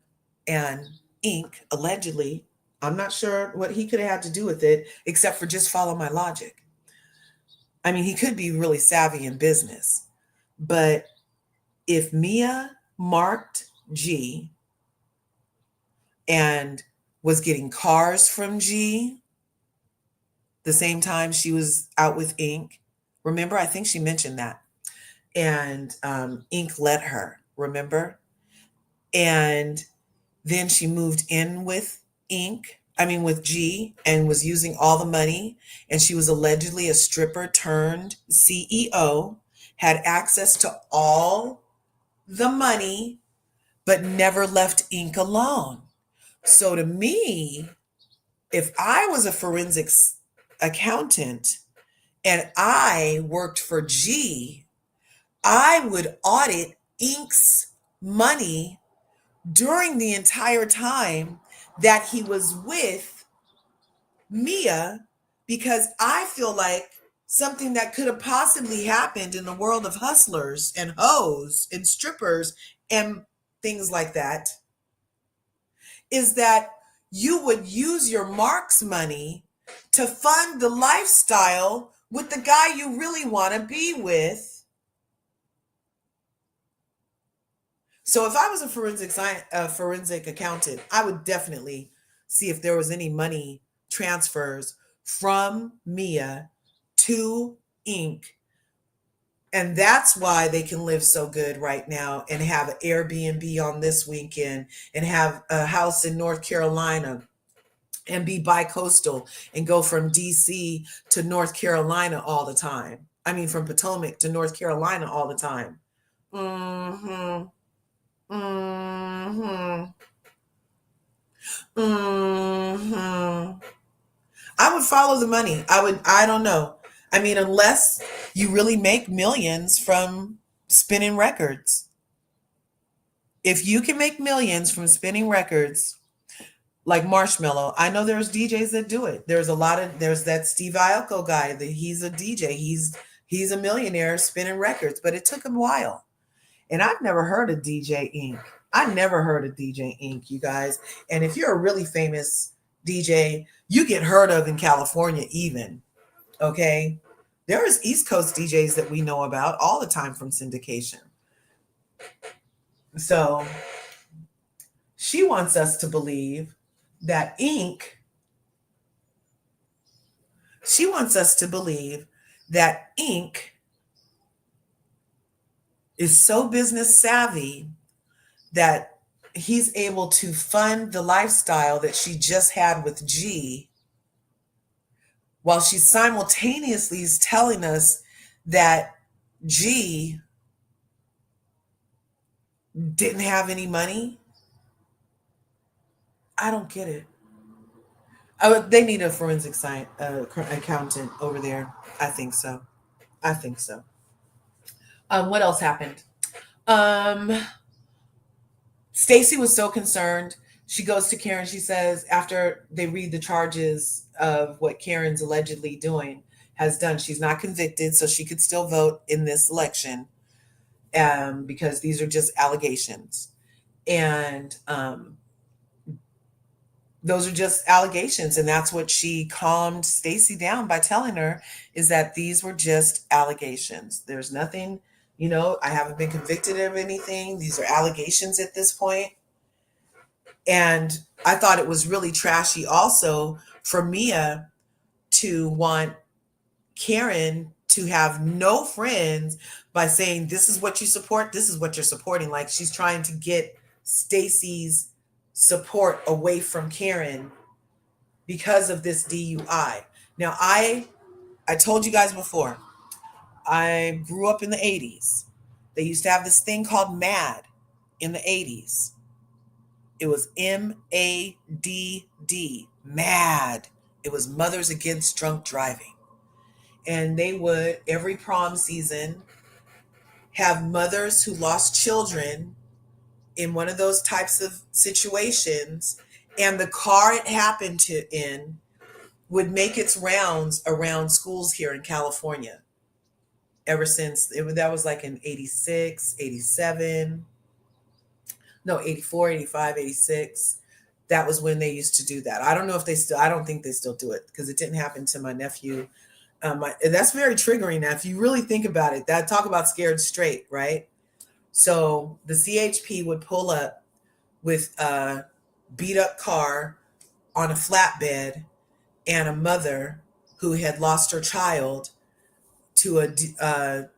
and Ink, allegedly, I'm not sure what he could have had to do with it, except for just follow my logic. I mean, he could be really savvy in business, but if Mia marked G and was getting cars from G the same time she was out with Ink, remember, I think she mentioned that. And Ink let her, remember? And then she moved in with with G, and was using all the money. And she was allegedly a stripper turned CEO, had access to all the money, but never left Ink alone. So to me, if I was a forensics accountant and I worked for G, I would audit Ink's money during the entire time that he was with Mia, because I feel like something that could have possibly happened in the world of hustlers and hoes and strippers and things like that is that you would use your Mark's money to fund the lifestyle with the guy you really want to be with. So if I was a forensic accountant, I would definitely see if there was any money transfers from Mia to Ink. And that's why they can live so good right now and have an Airbnb on this weekend and have a house in North Carolina and be bicoastal and go from DC to North Carolina all the time. I mean, from Potomac to North Carolina all the time. Mm-hmm. Mm-hmm. Mm-hmm. I would follow the money. I don't know. I mean, unless you really make millions from spinning records. If you can make millions from spinning records, like Marshmello, I know there's DJs that do it. There's that Steve Aoki guy that he's a DJ. He's a millionaire spinning records, but it took him a while. And I've never heard of DJ Ink. I never heard of DJ Ink, you guys. And if you're a really famous DJ, you get heard of in California even. Okay? There is East Coast DJs that we know about all the time from syndication. So she wants us to believe that she wants us to believe that Ink is so business savvy that he's able to fund the lifestyle that she just had with G, while she simultaneously is telling us that G didn't have any money. I don't get it. They need a forensic accountant over there. I think so. I think so. What else happened? Um, Stacy was so concerned. She goes to Karen. She says, after they read the charges of what Karen's allegedly has done, she's not convicted, so she could still vote in this election, because these are just allegations. And those are just allegations. And that's what she calmed Stacy down by telling her, is that these were just allegations. There's nothing, I haven't been convicted of anything. These are allegations at this point. And I thought it was really trashy also for Mia to want Karen to have no friends by saying, this is what you support, this is what you're supporting. Like, she's trying to get Stacy's support away from Karen because of this DUI. Now, I told you guys before, I grew up in the 80s. They used to have this thing called MAD in the 80s. It was MADD, MAD. It was Mothers Against Drunk Driving. And they would, every prom season, have mothers who lost children in one of those types of situations. And the car it happened in would make its rounds around schools here in California. Ever since, that was like in 86, 87, no, 84, 85, 86. That was when they used to do that. I don't know if I don't think they still do it, because it didn't happen to my nephew That's very triggering. Now, if you really think about it, that talk about scared straight, right? So the CHP would pull up with a beat up car on a flatbed and a mother who had lost her child to a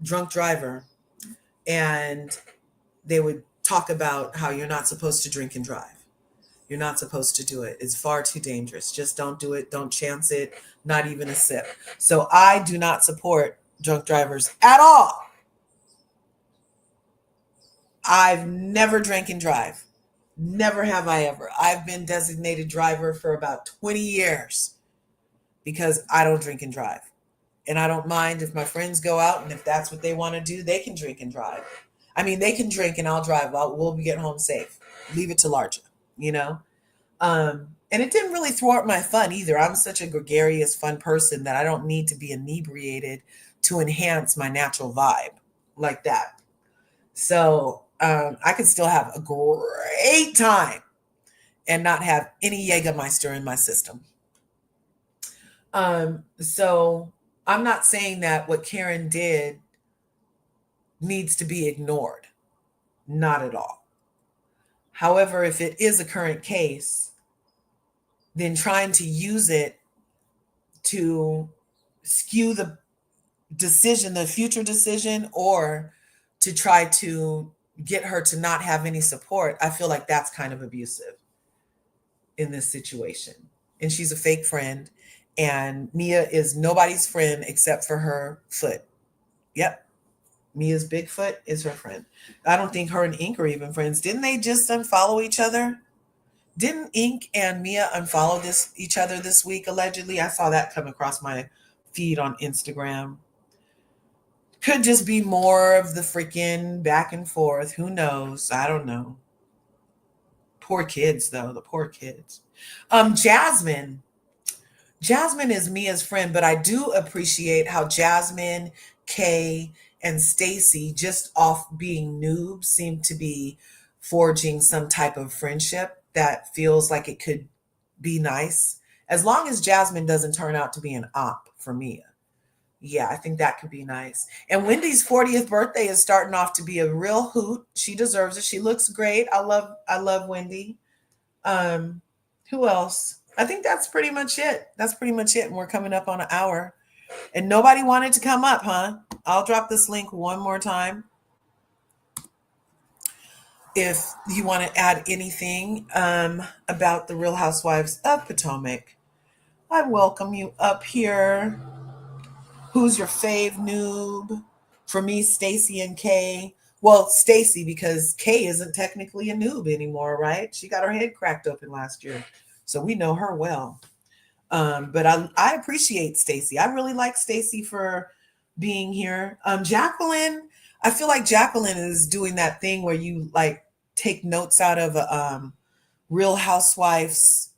drunk driver, and they would talk about how you're not supposed to drink and drive. You're not supposed to do it. It's far too dangerous. Just don't do it. Don't chance it. Not even a sip. So I do not support drunk drivers at all. I've never drank and drive. Never have I ever. I've been designated driver for about 20 years because I don't drink and drive. And I don't mind if my friends go out and if that's what they want to do, they can drink and drive. I mean, they can drink and I'll drive. We'll get home safe. Leave it to Larger, you know? And it didn't really thwart my fun either. I'm such a gregarious, fun person that I don't need to be inebriated to enhance my natural vibe like that. So I could still have a great time and not have any Jägermeister in my system. So I'm not saying that what Karen did needs to be ignored. Not at all. However, if it is a current case, then trying to use it to skew the decision, the future decision, or to try to get her to not have any support, I feel like that's kind of abusive in this situation. And she's a fake friend, and Mia is nobody's friend except for her foot. Yep. Mia's Bigfoot is her friend. I don't think her and Ink are even friends. Didn't they just unfollow each other? Didn't Ink and Mia unfollow each other this week, allegedly? I saw that come across my feed on Instagram. Could just be more of the freaking back and forth. Who knows? I don't know. Poor kids, though. The poor kids. Jasmine. Jasmine is Mia's friend, but I do appreciate how Jasmine, Kay, and Stacy, just off being noobs, seem to be forging some type of friendship that feels like it could be nice. As long as Jasmine doesn't turn out to be an op for Mia. Yeah, I think that could be nice. And Wendy's 40th birthday is starting off to be a real hoot. She deserves it. She looks great. I love Wendy. Um, who else? I think that's pretty much it. That's pretty much it. And we're coming up on an hour. And nobody wanted to come up, huh? I'll drop this link one more time. If you want to add anything about the Real Housewives of Potomac, I welcome you up here. Who's your fave noob? For me, Stacy and Kay. Well, Stacy, because Kay isn't technically a noob anymore, right? She got her head cracked open last year. So we know her well. But I appreciate Stacy. I really like Stacy for being here. Jaqueline, I feel like Jaqueline is doing that thing where you like take notes out of a Real Housewives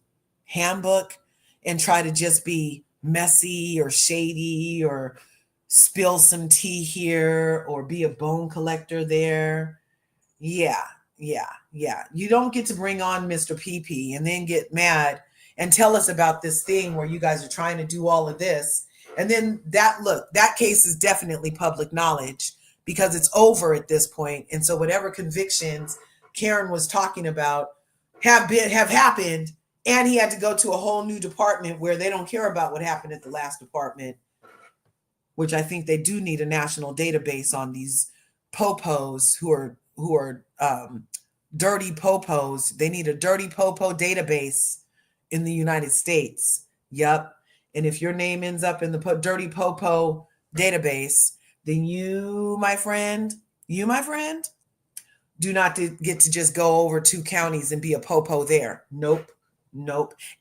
handbook and try to just be messy or shady or spill some tea here or be a bone collector there. Yeah, yeah. You don't get to bring on Mr. PP and then get mad and tell us about this thing where you guys are trying to do all of this. And then that case is definitely public knowledge because it's over at this point. And so whatever convictions Karen was talking about have happened, and he had to go to a whole new department where they don't care about what happened at the last department, which I think they do need a national database on these popos who are dirty popos. They need a dirty popo database in the United States. Yep. And if your name ends up in the dirty popo database, then you, my friend, do not get to just go over 2 counties and be a popo there. Nope.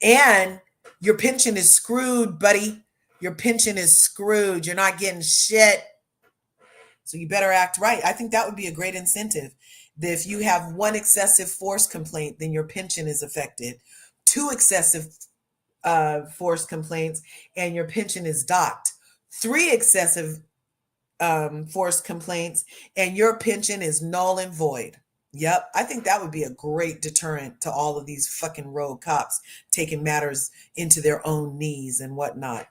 And your pension is screwed, buddy. Your pension is screwed. You're not getting shit. So you better act right. I think that would be a great incentive. That if you have 1 excessive force complaint, then your pension is affected. 2 excessive force complaints, and your pension is docked. 3 excessive force complaints, and your pension is null and void. Yep, I think that would be a great deterrent to all of these fucking rogue cops taking matters into their own knees and whatnot.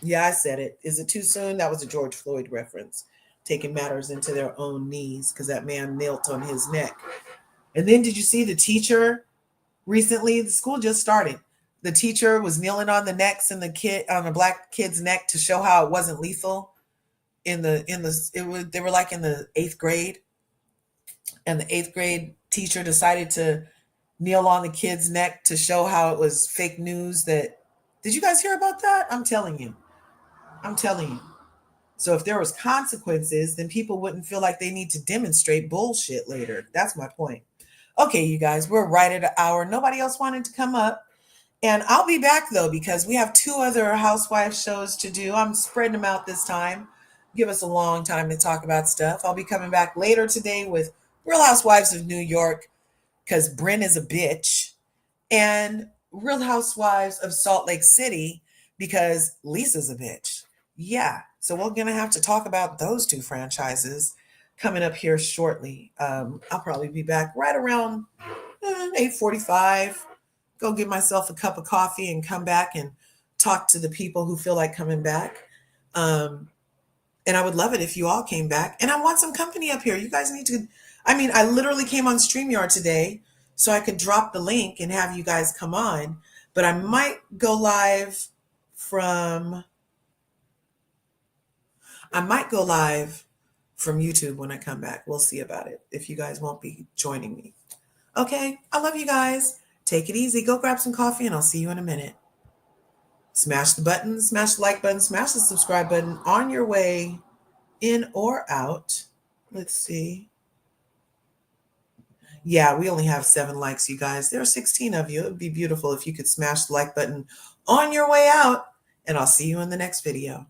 Yeah, I said it. Is it too soon? That was a George Floyd reference. Taking matters into their own knees because that man knelt on his neck. And then did you see the teacher recently? The school just started. The teacher was kneeling on the necks and the kid on a black kid's neck to show how it wasn't lethal. It was they were like in the eighth grade, and the eighth grade teacher decided to kneel on the kid's neck to show how it was fake news. That did you guys hear about that? I'm telling you. I'm telling you. So if there was consequences, then people wouldn't feel like they need to demonstrate bullshit later. That's my point. Okay, you guys, we're right at an hour. Nobody else wanted to come up. And I'll be back though, because we have two other housewife shows to do. I'm spreading them out this time. Give us a long time to talk about stuff. I'll be coming back later today with Real Housewives of New York, because Bryn is a bitch, and Real Housewives of Salt Lake City, because Lisa's a bitch. Yeah, so we're gonna have to talk about those two franchises coming up here shortly. I'll probably be back right around 8:45. Go get myself a cup of coffee and come back and talk to the people who feel like coming back. Um, and I would love it if you all came back. And I want some company up here. You guys need to. I mean, I literally came on StreamYard today so I could drop the link and have you guys come on. But I might go live from. I might go live from YouTube when I come back. We'll see about it if you guys won't be joining me. Okay, I love you guys. Take it easy. Go grab some coffee and I'll see you in a minute. Smash the button, smash the like button, smash the subscribe button on your way in or out. Let's see. Yeah, we only have 7 likes, you guys. There are 16 of you. It would be beautiful if you could smash the like button on your way out, and I'll see you in the next video.